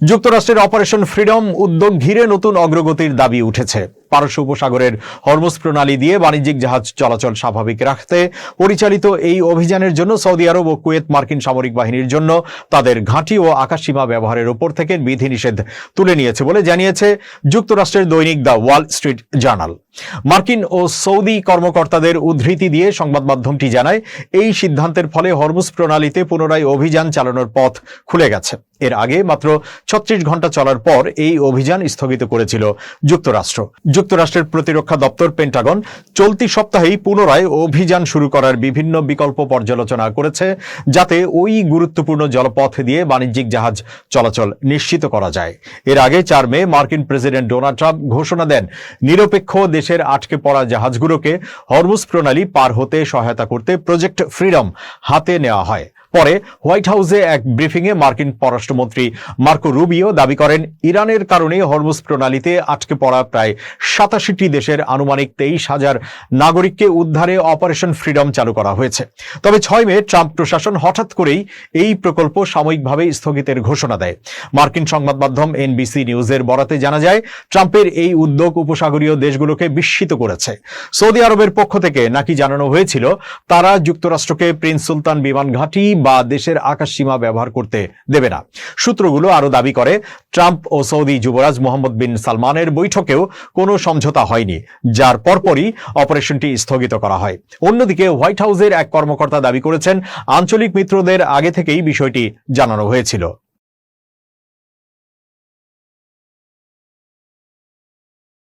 যুক্তরাষ্ট্রের operation freedom উদ্যোগ ঘিরে নতুন অগ্রগতির দাবি উঠেছে। পারস্য উপসাগরের হরমুজ প্রণালী দিয়ে বাণিজ্যিক জাহাজ চলাচল স্বাভাবিক রাখতে পরিচালিত এই অভিযানের জন্য সৌদি আরব ও কুয়েত মার্কিন সামরিক বাহিনীর জন্য তাদের ঘাঁটি ও আকাশসীমা ব্যবহারের উপর থেকে বিধিনিষেধ তুলে নিয়েছে বলে জানিয়েছে যুক্তরাষ্ট্রের দৈনিক দ্য ওয়াল স্ট্রিট জার্নাল। মার্কিন ও সৌদি কর্মকর্তাদের উদ্ধৃতি দিয়ে সংবাদ মাধ্যমটি জানায়, এই সিদ্ধান্তের ফলে হরমুজ প্রণালীতে পুনরায় অভিযান চালানোর পথ খুলে গেছে। এর আগে মাত্র 36 ঘন্টা চলার পর এই অভিযান স্থগিত করেছিল যুক্তরাষ্ট্র। যুক্তরাষ্ট্রের প্রতিরক্ষা দপ্তর পেন্টাগন চলতি সপ্তাহেই পুনরায় অভিযান শুরু করার বিভিন্ন বিকল্প পর্যালোচনা করেছে, যাতে ওই গুরুত্বপূর্ণ জলপথ দিয়ে বাণিজ্যিক জাহাজ চলাচল নিশ্চিত করা যায়। এর আগে 4 মে মার্কিন প্রেসিডেন্ট ডোনাল্ড ট্রাম্প ঘোষণা দেন, নিরপেক্ষ দেশের আটকে পড়া জাহাজগুলোকে হরমুজ প্রণালী পার হতে সহায়তা করতে প্রজেক্ট ফ্রিডম হাতে নেওয়া হয়। পরে হোয়াইট হাউসে এক ব্রিফিংয়ে মার্কিন পররাষ্ট্রমন্ত্রী মার্কো রুবিও দাবি করেন, ইরানের কারণে হরমুজ প্রণালীতে আটকে পড়া প্রায় 87টি দেশের আনুমানিক 23,000 নাগরিককে উদ্ধারে অপারেশন ফ্রিডম চালু করা হয়েছে। তবে 6 মে ট্রাম্প প্রশাসন হঠাৎ করেই এই প্রকল্প সাময়িকভাবে স্থগিতের ঘোষণা দেয়। মার্কিন সংবাদ মাধ্যম এনবিসি নিউজের বরাতে জানা যায়, ট্রাম্পের এই উদ্যোগ উপসাগরীয় দেশগুলোকে বিস্মিত করেছে। সৌদি আরবের পক্ষ থেকে নাকি জানানো হয়েছিল, তারা যুক্তরাষ্ট্রকে প্রিন্স সুলতান বিমান ঘাঁটি বা দেশের আকাশসীমা ব্যবহার করতে দেবে না। সূত্রগুলো আরো দাবি করে, ট্রাম্প ও সৌদি যুবরাজ মোহাম্মদ বিন সালমানের বৈঠকেও কোনো সমঝোতা হয়নি, যার পরপরই অপারেশনটি স্থগিত করা হয়। অন্যদিকে হোয়াইট হাউসের এক কর্মকর্তা দাবি করেছেন, আঞ্চলিক মিত্রদের আগে থেকেই বিষয়টি জানানো হয়েছিল।